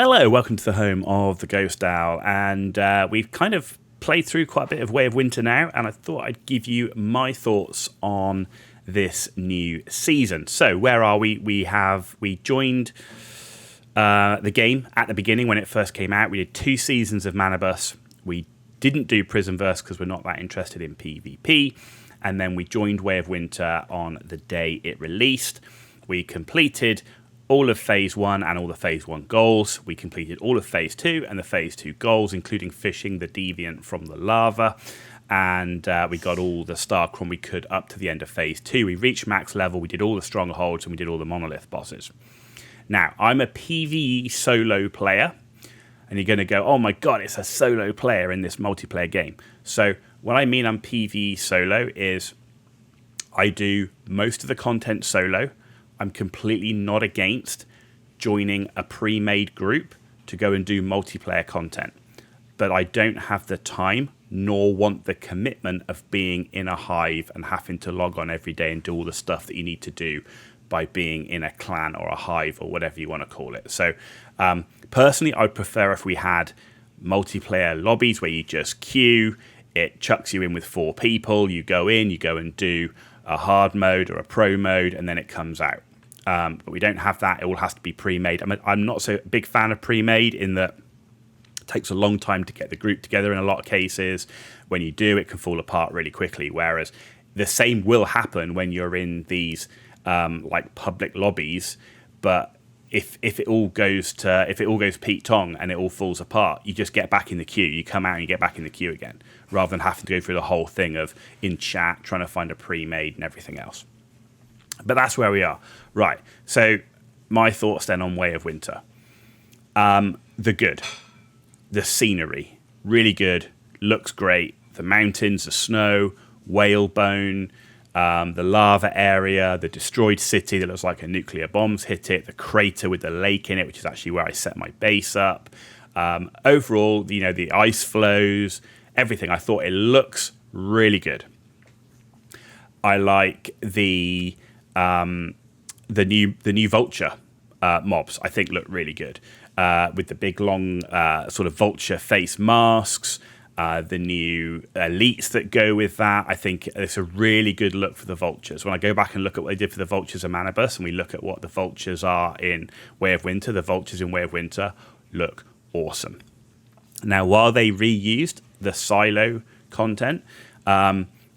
Hello, welcome to the home of the Ghost Owl, and we've kind of played through quite a bit of Way of Winter now, and I thought I'd give you my thoughts on this new season. So, where are we? We joined the game at the beginning when it first came out. We did 2 seasons of Manabus. We didn't do Prisonverse because we're not that interested in PvP, and then we joined Way of Winter on the day it released. We completed all of Phase 1 and all the Phase 1 goals. We completed all of Phase 2 and the Phase 2 goals, including fishing the Deviant from the lava. And we got all the Starcron we could up to the end of Phase 2. We reached max level, we did all the Strongholds, and we did all the Monolith bosses. Now, I'm a PvE solo player, and you're going to go, oh my god, it's a solo player in this multiplayer game. So, what I mean I'm PvE solo is I do most of the content solo. I'm completely not against joining a pre-made group to go and do multiplayer content. But I don't have the time nor want the commitment of being in a hive and having to log on every day and do all the stuff that you need to do by being in a clan or a hive or whatever you want to call it. So personally, I'd prefer if we had multiplayer lobbies where you just queue, it chucks you in with 4 people, you go and do a hard mode or a pro mode, and then it comes out. But we don't have that. It all has to be pre-made. I'm not so big fan of pre-made in that it takes a long time to get the group together in a lot of cases. When you do, it can fall apart really quickly. Whereas the same will happen when you're in these like public lobbies. But if it all goes Pete Tong and it all falls apart, you just get back in the queue. You come out and you get back in the queue again, rather than having to go through the whole thing of in chat trying to find a pre-made and everything else. But that's where we are. Right, so my thoughts then on Way of Winter. The good. The scenery. Really good. Looks great. The mountains, the snow, whalebone, the lava area, the destroyed city that looks like a nuclear bomb's hit it, the crater with the lake in it, which is actually where I set my base up. Overall, the ice flows, everything. I thought it looks really good. I like the new vulture mobs. I think look really good with the big long sort of vulture face masks. The new elites that go with that. I think it's a really good look for the vultures. When I go back and look at what they did for the vultures of Manabus, and we look at what the vultures are in Way of Winter, the vultures in Way of Winter look awesome. Now, while they reused the silo content,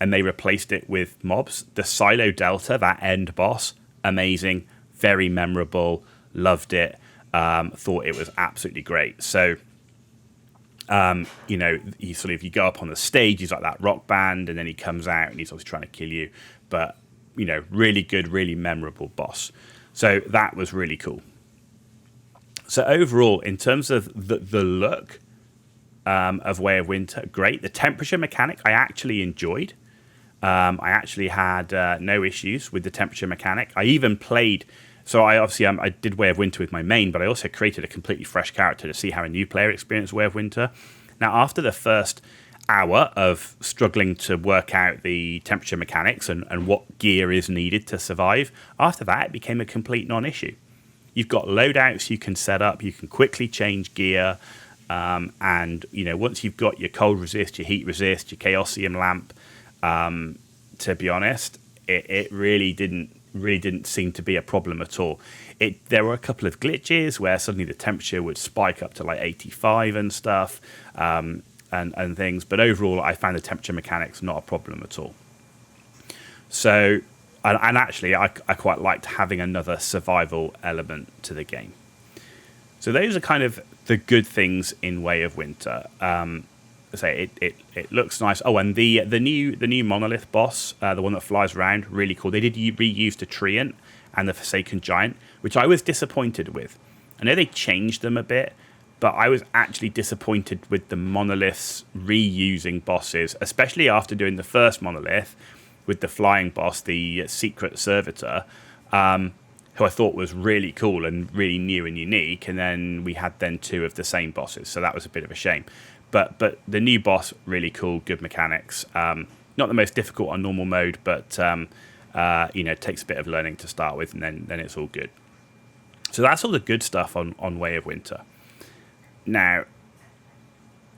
and they replaced it with mobs, the Silo Delta, that end boss, amazing, very memorable, loved it, thought it was absolutely great. So, you go up on the stage, he's like that rock band, and then he comes out and he's obviously trying to kill you. But, really good, really memorable boss. So that was really cool. So overall, in terms of the look of Way of Winter, great. The temperature mechanic I actually enjoyed. I actually had no issues with the temperature mechanic. I even played, so I did Way of Winter with my main, but I also created a completely fresh character to see how a new player experienced Way of Winter. Now, after the first hour of struggling to work out the temperature mechanics and what gear is needed to survive, after that, it became a complete non-issue. You've got loadouts you can set up, you can quickly change gear, and once you've got your cold resist, your heat resist, your Chaosium lamp, to be honest, it really didn't seem to be a problem at all. There were a couple of glitches where suddenly the temperature would spike up to like 85 and stuff, and things. But overall, I found the temperature mechanics not a problem at all. So, and actually, I quite liked having another survival element to the game. So those are kind of the good things in Way of Winter. It looks nice. Oh, and the new Monolith boss, the one that flies around, really cool. They did reuse the Treant and the Forsaken Giant, which I was disappointed with. I know they changed them a bit, but I was actually disappointed with the Monoliths reusing bosses, especially after doing the first Monolith with the flying boss, the Secret Servitor, who I thought was really cool and really new and unique. And then we had 2 of the same bosses, so that was a bit of a shame. But the new boss, really cool, good mechanics. Not the most difficult on normal mode, but it takes a bit of learning to start with, and then it's all good. So that's all the good stuff on Way of Winter. Now,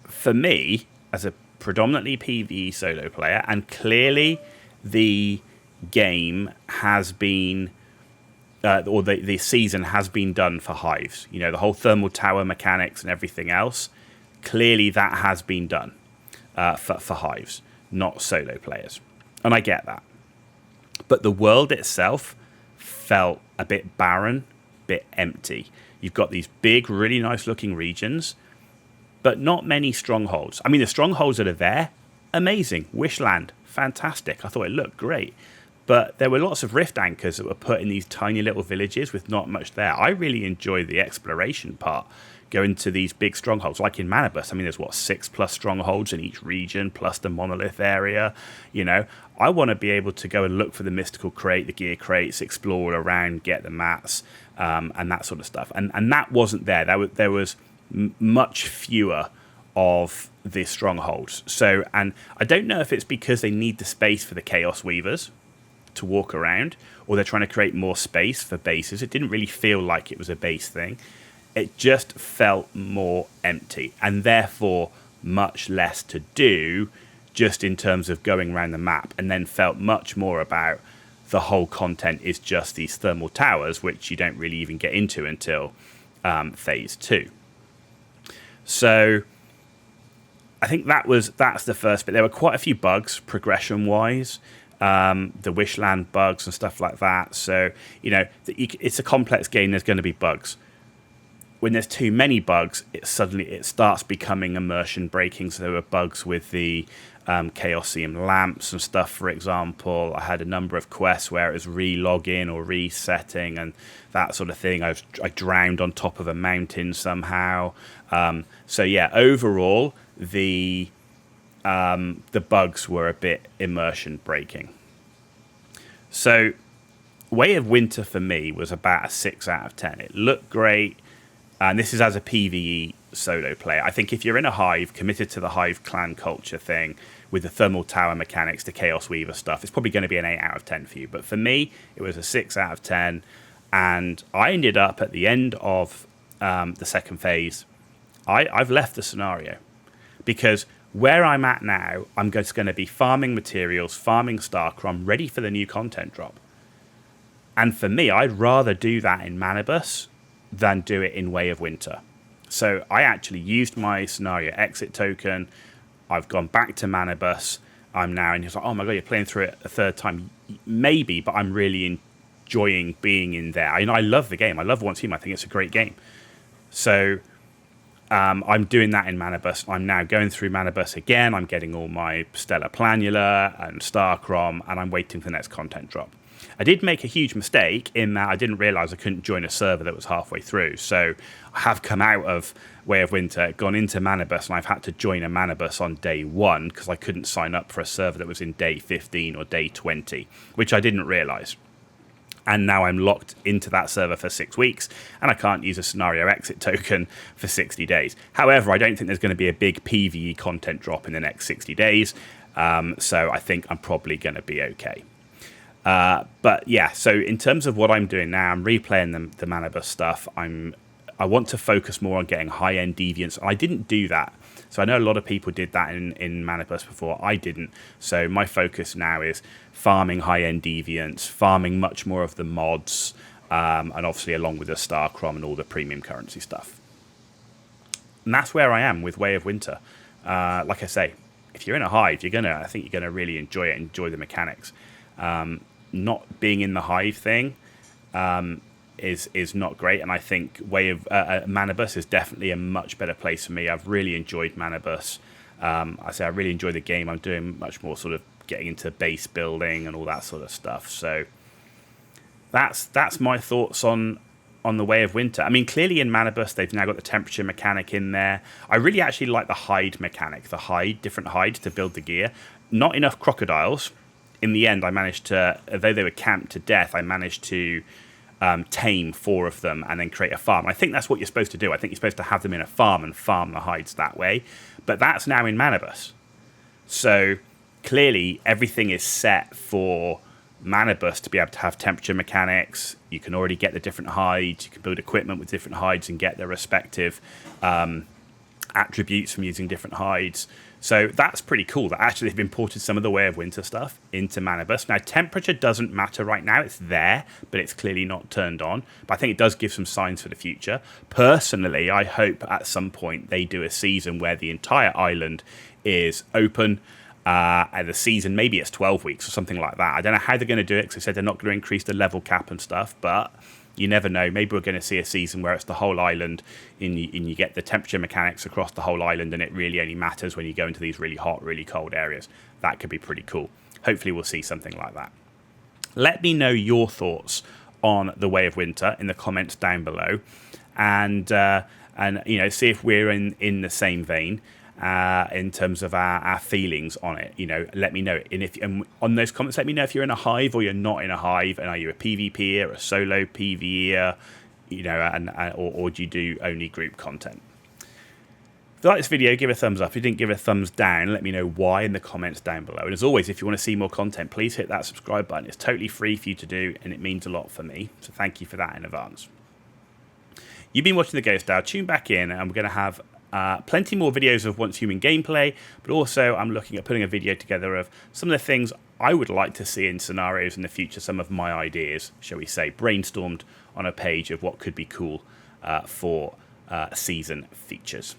for me, as a predominantly PvE solo player, and clearly the game has been, or the season has been done for hives. You know, the whole thermal tower mechanics and everything else, clearly that has been done for hives, not solo players. And I get that. But the world itself felt a bit barren, bit empty. You've got these big, really nice looking regions, but not many strongholds. I mean, the strongholds that are there, amazing. Wishland, fantastic. I thought it looked great. But there were lots of rift anchors that were put in these tiny little villages with not much there. I really enjoy the exploration part, going to these big strongholds, like in Manibus. I mean, there's 6+ strongholds in each region, plus the monolith area. You know, I want to be able to go and look for the mystical crate, the gear crates, explore around, get the mats, and that sort of stuff. And that wasn't there. There was much fewer of the strongholds. So, and I don't know if it's because they need the space for the Chaos Weavers to walk around, or they're trying to create more space for bases. It didn't really feel like it was a base thing. It just felt more empty, and therefore much less to do just in terms of going around the map, and then felt much more about the whole content is just these thermal towers, which you don't really even get into until phase 2. So I think that's the first bit. There were quite a few bugs progression-wise, the Wishland bugs and stuff like that. So, you know, it's a complex game. There's going to be bugs. When there's too many bugs, it starts becoming immersion breaking. So there were bugs with the Chaosium lamps and stuff, for example. I had a number of quests where it was re-logging or resetting and that sort of thing. I drowned on top of a mountain somehow. So yeah, overall, the bugs were a bit immersion breaking. So Way of Winter for me was about a 6 out of 10. It looked great. And this is as a PvE solo player. I think if you're in a hive, committed to the hive clan culture thing, with the thermal tower mechanics, the Chaos Weaver stuff, it's probably going to be an 8 out of 10 for you. But for me, it was a 6 out of 10. And I ended up at the end of the second phase, I've left the scenario. Because where I'm at now, I'm just going to be farming materials, farming Starcrom, ready for the new content drop. And for me, I'd rather do that in Manibus than do it in Way of Winter. So I actually used my scenario exit token. I've gone back to Manibus. I'm now, and he's like, oh my god, you're playing through it a third time. Maybe, but I'm really enjoying being in there. I love the game. I love Once Human. I think it's a great game. So I'm doing that in Manibus. I'm now going through Manibus again. I'm getting all my Stellar Planula and Starcrom, and I'm waiting for the next content drop. I did make a huge mistake in that I didn't realise I couldn't join a server that was halfway through. So I have come out of Way of Winter, gone into Manibus, and I've had to join a Manibus on day 1 because I couldn't sign up for a server that was in day 15 or day 20, which I didn't realise. And now I'm locked into that server for 6 weeks, and I can't use a scenario exit token for 60 days. However, I don't think there's going to be a big PvE content drop in the next 60 days, so I think I'm probably going to be okay. But yeah, so in terms of what I'm doing now, I'm replaying the Manibus stuff. I want to focus more on getting high-end deviants. I didn't do that. So I know a lot of people did that in Manibus before. I didn't. So my focus now is farming high-end deviants, farming much more of the mods, and obviously along with the Starcrom and all the premium currency stuff. And that's where I am with Way of Winter. Like I say, if you're in a hive, I think you're gonna really enjoy it, enjoy the mechanics. Not being in the hive thing is not great, and I think Manibus is definitely a much better place for me. I've really enjoyed Manibus. I really enjoy the game. I'm doing much more sort of getting into base building and all that sort of stuff. So that's my thoughts on the Way of Winter. I mean, clearly in Manibus they've now got the temperature mechanic in there. I really actually like the hide mechanic, different hides to build the gear. Not enough crocodiles. In the end, I managed to, although they were camped to death, I managed to tame 4 of them and then create a farm. I think that's what you're supposed to do. I think you're supposed to have them in a farm and farm the hides that way. But that's now in Manibus. So clearly everything is set for Manibus to be able to have temperature mechanics. You can already get the different hides. You can build equipment with different hides and get their respective attributes from using different hides. So that's pretty cool that actually they've imported some of the Way of Winter stuff into Manibus. Now, temperature doesn't matter right now. It's there, but it's clearly not turned on. But I think it does give some signs for the future. Personally, I hope at some point they do a season where the entire island is open. And the season, maybe it's 12 weeks or something like that. I don't know how they're going to do it, because they said they're not going to increase the level cap and stuff, but you never know. Maybe we're going to see a season where it's the whole island and you get the temperature mechanics across the whole island, and it really only matters when you go into these really hot, really cold areas. That could be pretty cool. Hopefully we'll see something like that. Let me know your thoughts on the Way of Winter in the comments down below, and you know, see if we're in the same vein in terms of our feelings on it. You know, let me know. And on those comments, let me know if you're in a hive or you're not in a hive, and are you a PvPer or a solo PvEer, you know, or do you do only group content? If you like this video, give it a thumbs up. If you didn't, give it a thumbs down. Let me know why in the comments down below. And as always, if you want to see more content, please hit that subscribe button. It's totally free for you to do, and it means a lot for me. So thank you for that in advance. You've been watching The Ghost Hour. Tune back in, and we're going to have plenty more videos of Once Human gameplay, but also I'm looking at putting a video together of some of the things I would like to see in scenarios in the future, some of my ideas, shall we say, brainstormed on a page of what could be cool for season features.